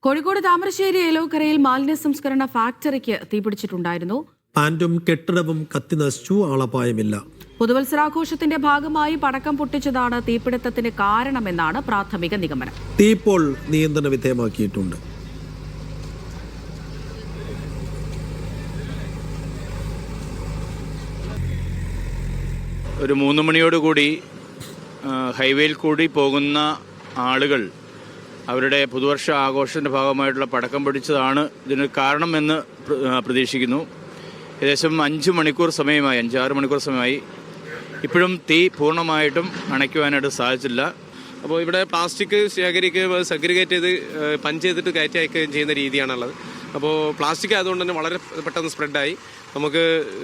കോഴിക്കോട് താമരശ്ശേരി ഏലോക്കരയിൽ മാലിന്യ സംസ്കരണ ഫാക്ടറിക്ക് തീപിടിച്ചിട്ടുണ്ടായിരുന്നു. പാന്റും കെട്ടിടവും കത്തിനശിച്ചു, ആളപായമില്ല. പുതുവത്സരാഘോഷത്തിന്റെ ഭാഗമായി പടക്കം പൊട്ടിച്ചതാണ് തീപിടുത്തത്തിന് കാരണമെന്നാണ് പ്രാഥമിക നിഗമനം. തീ ഇപ്പോൾ നിയന്ത്രണ വിധേയമാക്കിയിട്ടുണ്ട്. ഒരു 3 മണിയോടുകൂടി ഹൈവേയിൽ കൂടി പോകുന്ന ആളുകൾ അവരുടെ പുതുവർഷ ആഘോഷത്തിൻ്റെ ഭാഗമായിട്ടുള്ള പടക്കം പൊട്ടിച്ചതാണ് ഇതിന് കാരണമെന്ന് പ്രതീക്ഷിക്കുന്നു. ഏകദേശം 5-6 മണിക്കൂർ സമയമായി ഇപ്പോഴും തീ പൂർണ്ണമായിട്ടും അണയ്ക്കുവാനായിട്ട് സാധിച്ചില്ല. അപ്പോൾ ഇവിടെ പ്ലാസ്റ്റിക് ശേഖരിക്കുകയും സെഗ്രിഗേറ്റ് ചെയ്ത് പഞ്ച് ചെയ്തിട്ട് കയറ്റി അയക്കുകയും ചെയ്യുന്ന രീതിയാണുള്ളത്. അപ്പോൾ പ്ലാസ്റ്റിക് ആയതുകൊണ്ട് തന്നെ വളരെ പെട്ടെന്ന് സ്പ്രെഡായി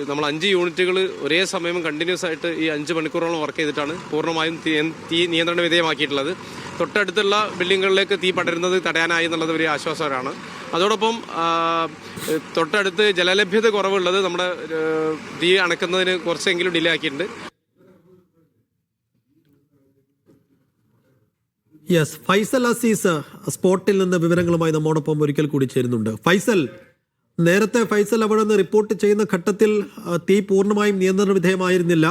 നമ്മൾ 5 യൂണിറ്റുകൾ ഒരേ സമയം കണ്ടിന്യൂസ് ആയിട്ട് ഈ 5 മണിക്കൂറോളം വർക്ക് ചെയ്തിട്ടാണ് പൂർണ്ണമായും തീ നിയന്ത്രണ വിധേയമാക്കിയിട്ടുള്ളത്. തൊട്ടടുത്തുള്ള ബിൽഡിങ്ങുകളിലേക്ക് തീ പടരുന്നത് തടയാനായി എന്നുള്ളത് ഒരു ആശ്വാസകരമാണ്. അതോടൊപ്പം തൊട്ടടുത്ത് ജലലഭ്യത കുറവുള്ളത് നമ്മുടെ തീ അണക്കുന്നതിന് കുറച്ചെങ്കിലും ഡിലേ ആക്കിയിട്ടുണ്ട്. യെസ്, ഫൈസൽ അസീസ് സ്പോട്ടിൽ നിന്ന് വിവരങ്ങളുമായി നമ്മോടൊപ്പം ഒരിക്കൽ കൂടി ചേരുന്നുണ്ട്. ഫൈസൽ, നേരത്തെ ഫൈസൽ അവിടെ നിന്ന് റിപ്പോർട്ട് ചെയ്യുന്ന ഘട്ടത്തിൽ തീ പൂർണ്ണമായും നിയന്ത്രണ വിധേയമായിരുന്നില്ല.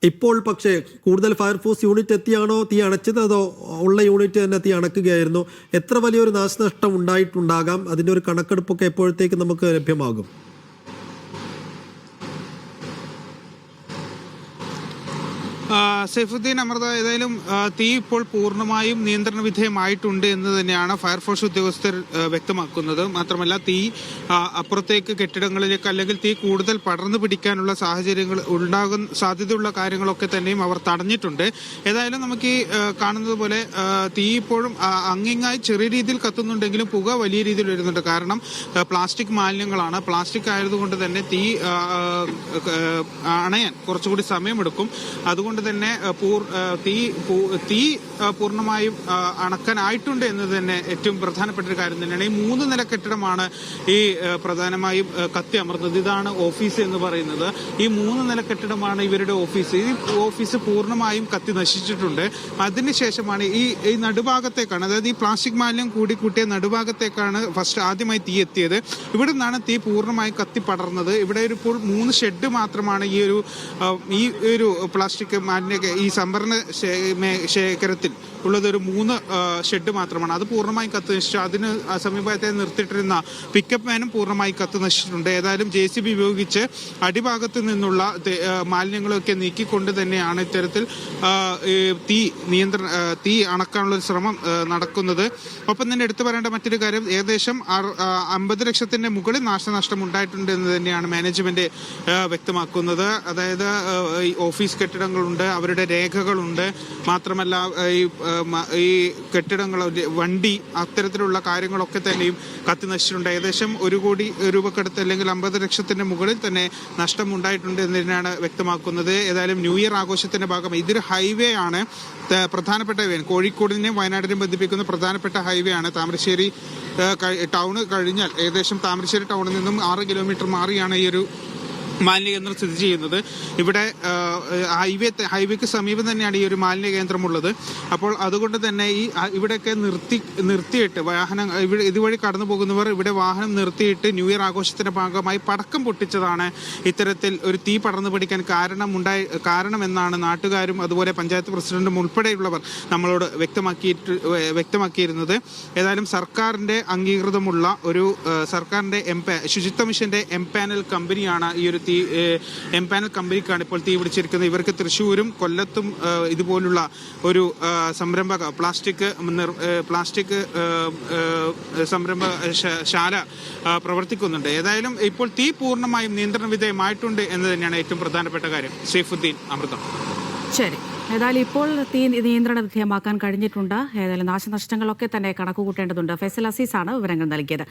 ഇപ്പോൾ പക്ഷേ കൂടുതൽ ഫയർഫോഴ്സ് യൂണിറ്റ് എത്തിയാണോ തീ അണച്ചത്, അതോ ഉള്ള യൂണിറ്റ് തന്നെ തീ അണക്കുകയായിരുന്നു? എത്ര വലിയൊരു നാശനഷ്ടം ഉണ്ടായിട്ടുണ്ടാകാം? അതിൻ്റെ ഒരു കണക്കെടുപ്പൊക്കെ എപ്പോഴത്തേക്ക് നമുക്ക് ലഭ്യമാകും? സൈഫുദ്ദീൻ, അമൃത, ഏതായാലും തീ ഇപ്പോൾ പൂർണ്ണമായും നിയന്ത്രണ വിധേയമായിട്ടുണ്ട് എന്ന് തന്നെയാണ് ഫയർഫോഴ്സ് ഉദ്യോഗസ്ഥർ വ്യക്തമാക്കുന്നത്. മാത്രമല്ല, തീ അപ്പുറത്തേക്ക് കെട്ടിടങ്ങളിലേക്ക് അല്ലെങ്കിൽ തീ കൂടുതൽ പടർന്നു പിടിക്കാനുള്ള സാഹചര്യങ്ങൾ സാധ്യതയുള്ള കാര്യങ്ങളൊക്കെ തന്നെയും അവർ തടഞ്ഞിട്ടുണ്ട്. ഏതായാലും നമുക്ക് ഈ കാണുന്നത് പോലെ തീ ഇപ്പോഴും അങ്ങിങ്ങായി ചെറിയ രീതിയിൽ കത്തുന്നുണ്ടെങ്കിലും പുക വലിയ രീതിയിൽ വരുന്നുണ്ട്. കാരണം പ്ലാസ്റ്റിക് മാലിന്യങ്ങളാണ്. പ്ലാസ്റ്റിക് ആയതുകൊണ്ട് തന്നെ തീ അണയാൻ കുറച്ചുകൂടി സമയമെടുക്കും. അതുകൊണ്ട് തന്നെ തീ പൂർണ്ണമായും അണക്കാനായിട്ടുണ്ട് എന്നത് തന്നെ ഏറ്റവും പ്രധാനപ്പെട്ട ഒരു കാര്യം തന്നെയാണ്. ഈ 3 നില കെട്ടിടമാണ് ഈ പ്രധാനമായും കത്തി അമർന്നത്. ഇതാണ് ഓഫീസ് എന്ന് പറയുന്നത്. ഈ 3 നില കെട്ടിടമാണ് ഇവരുടെ ഓഫീസ്. ഈ ഓഫീസ് പൂർണ്ണമായും കത്തി നശിച്ചിട്ടുണ്ട്. അതിനുശേഷമാണ് ഈ നടുഭാഗത്തേക്കാണ്, അതായത് ഈ പ്ലാസ്റ്റിക് മാലിന്യം കൂട്ടിയ നടുഭാഗത്തേക്കാണ് ആദ്യമായി തീ എത്തിയത്. ഇവിടെ നിന്നാണ് തീ പൂർണ്ണമായി കത്തി പടർന്നത്. ഇവിടെ ഇപ്പോൾ 3 ഷെഡ് മാത്രമാണ് ഈ ഒരു പ്ലാസ്റ്റിക് മാലിന്യ ഈ സംഭരണ ശേഖരത്തിൽ ഉള്ളത്. ഒരു 3 ഷെഡ് മാത്രമാണ്. അത് പൂർണ്ണമായി കത്ത് നശിച്ചു. അതിന് സമീപത്തെ നിർത്തിയിട്ടിരുന്ന പിക്കപ്പ് വാനും പൂർണ്ണമായി കത്ത് നശിച്ചിട്ടുണ്ട്. ഏതായാലും JCB ഉപയോഗിച്ച് അടിഭാഗത്ത് നിന്നുള്ള മാലിന്യങ്ങളൊക്കെ നീക്കിക്കൊണ്ട് തന്നെയാണ് ഇത്തരത്തിൽ തീ അണക്കാനുള്ള ഒരു ശ്രമം നടക്കുന്നത്. ഒപ്പം തന്നെ എടുത്തു പറയേണ്ട മറ്റൊരു കാര്യം, ഏകദേശം 50 ലക്ഷത്തിന്റെ മുകളിൽ നാശനഷ്ടം ഉണ്ടായിട്ടുണ്ട് എന്ന് തന്നെയാണ് മാനേജ്മെന്റ് വ്യക്തമാക്കുന്നത്. അതായത് ഈ ഓഫീസ് കെട്ടിടങ്ങളുണ്ട്, അവരുടെ രേഖകളുണ്ട്, മാത്രമല്ല ഈ കെട്ടിടങ്ങൾ, വണ്ടി, അത്തരത്തിലുള്ള കാര്യങ്ങളൊക്കെ തന്നെയും കത്തി നശിച്ചിട്ടുണ്ട്. ഏകദേശം 1 കോടി രൂപക്കടുത്ത് അല്ലെങ്കിൽ 50 ലക്ഷത്തിന്റെ മുകളിൽ തന്നെ നഷ്ടം ഉണ്ടായിട്ടുണ്ട് എന്ന് തന്നെയാണ് വ്യക്തമാക്കുന്നത്. ഏതായാലും ന്യൂ ഇയർ ആഘോഷത്തിന്റെ ഭാഗമായി ഇതൊരു ഹൈവേ ആണ്, പ്രധാനപ്പെട്ട ഹൈവേ, കോഴിക്കോടിനെയും വയനാടിനെയും ബന്ധിപ്പിക്കുന്ന പ്രധാനപ്പെട്ട ഹൈവേ ആണ്. താമരശ്ശേരി ടൗൺ കഴിഞ്ഞാൽ ഏകദേശം താമരശ്ശേരി ടൗണിൽ നിന്നും 6 കിലോമീറ്റർ മാറിയാണ് ഈ ഒരു മാലിന്യ കേന്ദ്രം സ്ഥിതി ചെയ്യുന്നത്. ഇവിടെ ഹൈവേക്ക് സമീപം തന്നെയാണ് ഈ ഒരു മാലിന്യ കേന്ദ്രം ഉള്ളത്. അപ്പോൾ അതുകൊണ്ട് തന്നെ ഇവിടെയൊക്കെ നിർത്തിയിട്ട് ഇതുവഴി കടന്നു പോകുന്നവർ ഇവിടെ വാഹനം നിർത്തിയിട്ട് ന്യൂ ഇയർ ആഘോഷത്തിന്റെ ഭാഗമായി പടക്കം പൊട്ടിച്ചതാണ് ഇത്തരത്തിൽ ഒരു തീ പടർന്നു പിടിക്കാൻ കാരണമെന്നാണ് നാട്ടുകാരും അതുപോലെ പഞ്ചായത്ത് പ്രസിഡന്റും ഉൾപ്പെടെയുള്ളവർ നമ്മളോട് വ്യക്തമാക്കിയിരുന്നത്. ഏതായാലും സർക്കാരിന്റെ അംഗീകൃതമുള്ള ഒരു സർക്കാരിന്റെ ശുചിത്വ മിഷന്റെ എംപാനൽ കമ്പനിയാണ് ഈ ഒരു എംപാനൽ കമ്പനിക്കാണ് ഇപ്പോൾ തീ പിടിച്ചിരിക്കുന്നത്. ഇവർക്ക് തൃശ്ശൂരും കൊല്ലത്തും ഇതുപോലുള്ള ഒരു പ്ലാസ്റ്റിക് സംരംഭശാല പ്രവർത്തിക്കുന്നുണ്ട്. ഏതായാലും ഇപ്പോൾ തീ പൂർണ്ണമായും നിയന്ത്രണ വിധേയമായിട്ടുണ്ട് എന്ന് തന്നെയാണ് ഏറ്റവും പ്രധാനപ്പെട്ട കാര്യം. സൈഫുദ്ദീൻ, അമൃതം. ശരി, ഏതായാലും ഇപ്പോൾ തീ നിയന്ത്രണ വിധേയമാക്കാൻ കഴിഞ്ഞിട്ടുണ്ട്. ഏതായാലും നാശനഷ്ടങ്ങളൊക്കെ തന്നെ കണക്കുകൂട്ടേണ്ടതുണ്ട്. ഫൈസൽ അസീസാണ് വിവരങ്ങൾ നൽകിയത്.